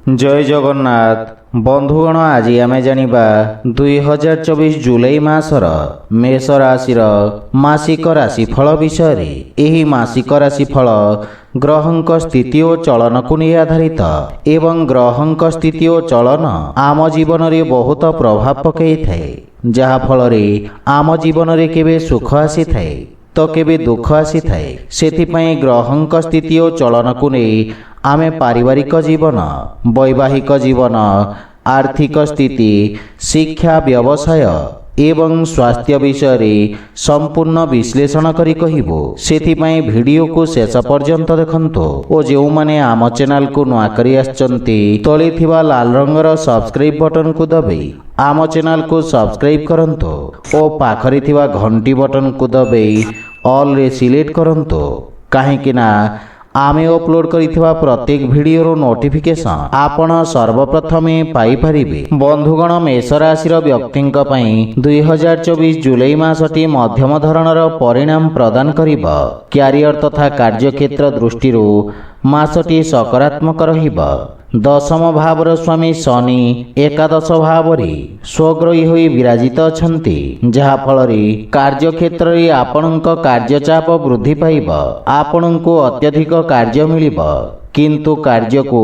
जय जगन्नाथ बंधुगण आज आम जानिबा 2024 जुलाई मासर मेष राशि मासिक राशिफल विषय। एही मासिक राशिफल ग्रहंक स्थिति और चलन को नहीं आधारित एवं ग्रहंक स्थिति और चलन आम जीवन में बहुत प्रभाव पकई थाए, जहा फल आम जीवन में केबे सुख आसी थाए तो केबे दुख आसी थाए। सेथिपाई ग्रहंक स्थिति और चलन को नहीं आमे पारिवारिक जीवन, वैवाहिक जीवन, आर्थिक स्थिति, शिक्षा, व्यवसाय एवं स्वास्थ्य विषय संपूर्ण विश्लेषण करी कहिबो। सेथिपाई वीडियो को शेष पर्यंत देखंतु और जो माने आम चैनल को नुआ करी आछंती तळे थिबा लाल रंगर सब्सक्राइब बटन को दबाई आम चैनल को सब्सक्राइब करंतु और पाखरे थिबा घंटी बटन को दबाई ऑल रे सिलेक्ट करंतु, काहेकि ना आमे अपलोड करिथिबा प्रत्येक वीडियो नोटिफिकेशन आपण सर्वप्रथमे पाई परिबे। बंधुगण मेष राशि व्यक्तिंक पई 2024 जुलाई मासटी मध्यम धरणर परिणाम प्रदान करिब। क्यारियर तथा कार्यक्षेत्र दृष्टि मासटी सकारात्मक रहिब। दशम भावर स्वामी शनि एकादश भावरी स्वग्रही होई विराजित अछंती, जहा फल कार्यक्षेत्र रे आपणक कार्यचाप वृद्धि पाइब। आपणको अत्यधिक कार्य मिलिब, किंतु कार्य को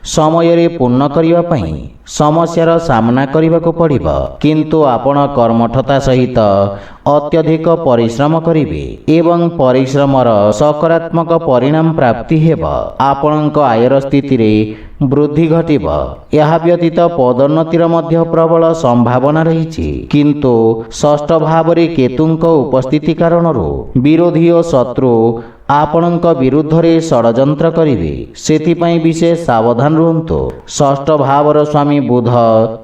समय रे पूर्ण करिवा पई समस्यार सामना करिबाको पड़िब। किंतु आपण कर्मठता सहित अत्यधिक परिश्रम करिवे एवं परिश्रमर सकारात्मक परिणाम प्राप्ति हेब। आपणक आयर स्थिति रे वृद्धि घटिब। यह व्यतीत पदोन्नतिर मध्य प्रबल संभावना रही, किंतु षष्ठ भाव रे केतुंक उपस्थिति कारणरू विरोधी और शत्रु आपणक विरुद्ध रे षडयंत्र करिवे। सेथिपाई विशेष सावधान रुहंतु। षष्ठ भावर स्वामी बुध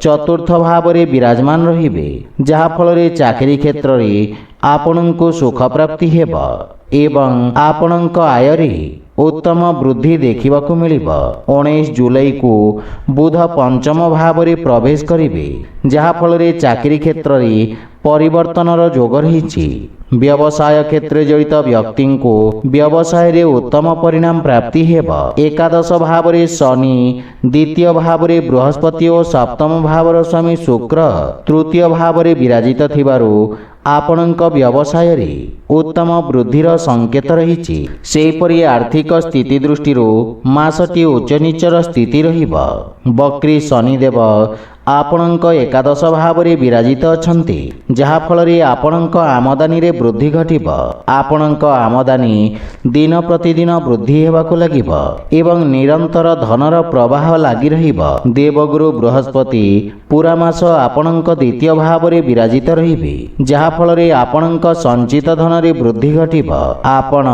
चतुर्थ भाव रे विराजमान रहिबे, जहा फल रे चाकरी क्षेत्र रे आपणको सुख प्राप्ति हेब एवं आपणक आय रे उत्तम वृद्धि देखिबाकू मिलिब। 19 जुलाई को बुध पंचम भाव रे प्रवेश करिवे, जहा फल रे चाकरी क्षेत्र रे परिवर्तनर जोग रही। व्यवसाय क्षेत्र जड़ित व्यक्ति को व्यवसाय रे उत्तम परिणाम प्राप्ति हेब। एकादश भाव रे शनि, द्वितीय भाव रे बृहस्पति और सप्तम भावर स्वामी शुक्र तृतीय भाव रे विराजित थिबारु आपणक व्यवसाय रे उत्तम वृद्धिर संकेत रही। सेहीपरि आर्थिक स्थिति दृष्टि मासटी उच्च नीचर स्थिति रहिब। वक्री शनिदेव आपणक एकादश भाव रे विराजित अछंती, जहा फल रे आपणक आमदानी रे वृद्धि घटिब। आपणक आमदानी दिन प्रतिदिन वृद्धि हेबाकू लागिब एवं निरंतर धनर प्रवाह लागी रहिब। देवगुरु बृहस्पति पूरा मास आपणक द्वितीय भाव रे विराजित रहिबे, जहा फल रे आपणक संचित धन रे वृद्धि घटिब। आपण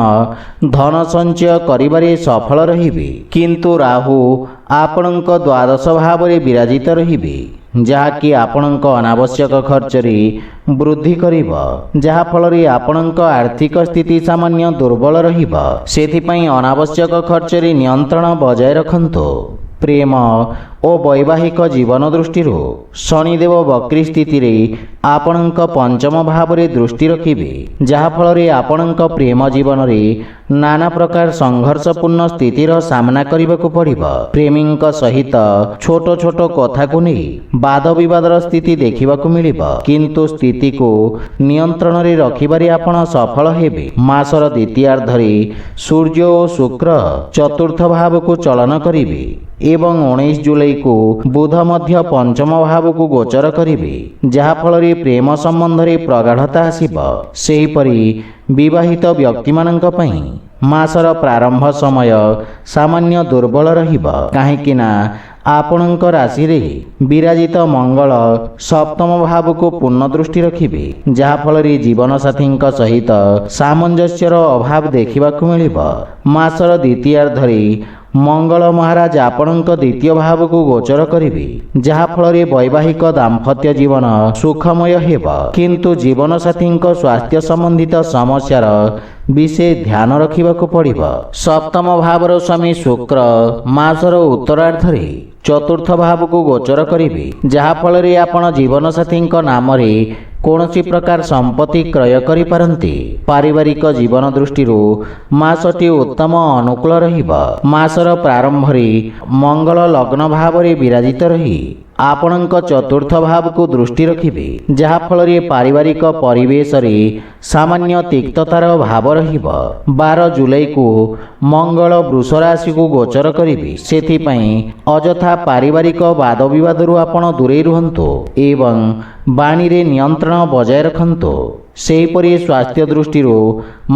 धन संचय करिबारे सफल रहिबे, किंतु राहु आपणक द्वादश भाव रे विराजित रहिबे, जहाँकि आपणक अनावश्यक खर्च रे वृद्धि करिब, जहा फल रे आपणक आर्थिक स्थिति सामान्य दुर्बल रहिब। सेथिपाई अनावश्यक खर्च रे नियंत्रण बजाय रखंतु। प्रेम और वैवाहिक जीवन दृष्टि शनिदेव वक्री स्थिति रे आपणक पंचम भाव रे दृष्टि रखिबे, जहा फल रे आपणक प्रेम जीवन रे नाना प्रकार संघर्षपूर्ण स्थितिर सामना करिबाकू पड़िब। प्रेमीक सहित छोट छोट कथा को नहीं वाद विवादर स्थिति देखिबाकू मिलिब, किंतु स्थिति को नियंत्रण रे रखिबारे आपण सफल हेबे। मासर द्वितीयार्ध रे सूर्य और शुक्र चतुर्थ भाव को चलन करिवे एवं 19 जुलाई को बुध मध्य पंचम भाव को गोचर करिवे, जहा फल रे प्रेम संबंध रे प्रगाढ़ता आसिब। सेहीपरि विवाहित व्यक्ति मानक पई मासर प्रारंभ समय सामान्य दुर्बल रहिब, काहेकि ना आपणक राशि रे विराजित मंगल सप्तम भाव को पूर्ण दृष्टि रखिबे, जहा फल रे जीवन साथी सहित सामंजस्यर अभाव देखिबाकू मिलिब। मासर द्वितीयार्ध रे मंगल महाराज आपणक द्वितीय भाव को गोचर करिवे, जहा फल रे वैवाहिक दाम्पत्य जीवन सुखमय हेब, किंतु जीवन साथी स्वास्थ्य संबंधित समस्यार विशेष ध्यान रखिबाकू पड़िब। सप्तम भावर स्वामी शुक्र मासर उत्तरार्ध रे चतुर्थ भाव को गोचर करिवे, जहा फल रे आपण जीवन साथी नाम रे କୌଣସି ପ୍ରକାର ସମ୍ପତ୍ତି କ୍ରୟ କରିପାରନ୍ତି। ପାରିବାରିକ ଜୀବନ ଦୃଷ୍ଟିରୁ ମାସଟି ଉତ୍ତମ ଅନୁକୂଳ ରହିବ। ମାସର ପ୍ରାରମ୍ଭରେ ମଙ୍ଗଳ ଲଗ୍ନ ଭାବରେ ବିରାଜିତ ରହି ଆପଣଙ୍କ ଚତୁର୍ଥ ଭାବକୁ ଦୃଷ୍ଟି ରଖିବେ, ଯାହାଫଳରେ ପାରିବାରିକ ପରିବେଶରେ ସାମାନ୍ୟ ତିକ୍ତତାର ଭାବ ରହିବ। 12 ଜୁଲାଇକୁ ମଙ୍ଗଳ ବୃଷ ରାଶିକୁ ଗୋଚର କରିବେ। ସେଥିପାଇଁ ଅଯଥା ପାରିବାରିକ ବାଦ ବିବାଦରୁ ଆପଣ ଦୂରେଇ ରୁହନ୍ତୁ ଏବଂ ବାଣୀରେ ନିୟନ୍ତ୍ରଣ ବଜାୟ ରଖନ୍ତୁ। ସେହିପରି ସ୍ୱାସ୍ଥ୍ୟ ଦୃଷ୍ଟିରୁ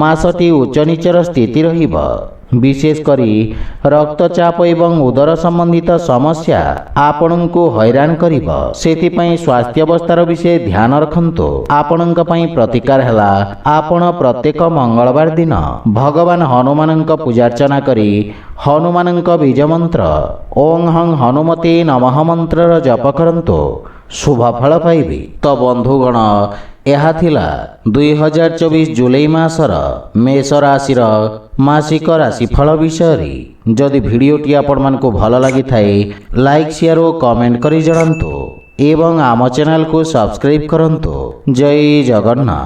ମାସଟି ଉଚ୍ଚ ନିଚର ସ୍ଥିତି ରହିବ। ବିଶେଷ କରି ରକ୍ତଚାପ ଏବଂ ଉଦର ସମ୍ବନ୍ଧିତ ସମସ୍ୟା ଆପଣଙ୍କୁ ହଇରାଣ କରିବ। ସେଥିପାଇଁ ସ୍ୱାସ୍ଥ୍ୟାବସ୍ଥାର ବିଷୟ ଧ୍ୟାନ ରଖନ୍ତୁ। ଆପଣଙ୍କ ପାଇଁ ପ୍ରତିକାର ହେଲା, ଆପଣ ପ୍ରତ୍ୟେକ ମଙ୍ଗଳବାର ଦିନ ଭଗବାନ ହନୁମାନଙ୍କ ପୂଜାର୍ଚ୍ଚନା କରି ହନୁମାନଙ୍କ ବୀଜ ମନ୍ତ୍ର ଓଂ ହଂ ହନୁମତେ ନମଃ ମନ୍ତ୍ରର ଜପ କରନ୍ତୁ, ଶୁଭ ଫଳ ପାଇବେ। ତ ବନ୍ଧୁଗଣ, ଏହା ଥିଲା 2024 ଜୁଲାଇ ମାସର ମେଷ ରାଶିର ମାସିକ ରାଶିଫଳ ବିଷୟରେ। ଯଦି ଭିଡ଼ିଓଟି ଆପଣମାନଙ୍କୁ ଭଲ ଲାଗିଥାଏ, ଲାଇକ୍, ସେୟାର ଓ କମେଣ୍ଟ କରି ଜଣାନ୍ତୁ ଏବଂ ଆମ ଚ୍ୟାନେଲକୁ ସବସ୍କ୍ରାଇବ୍ କରନ୍ତୁ। ଜୟ ଜଗନ୍ନାଥ।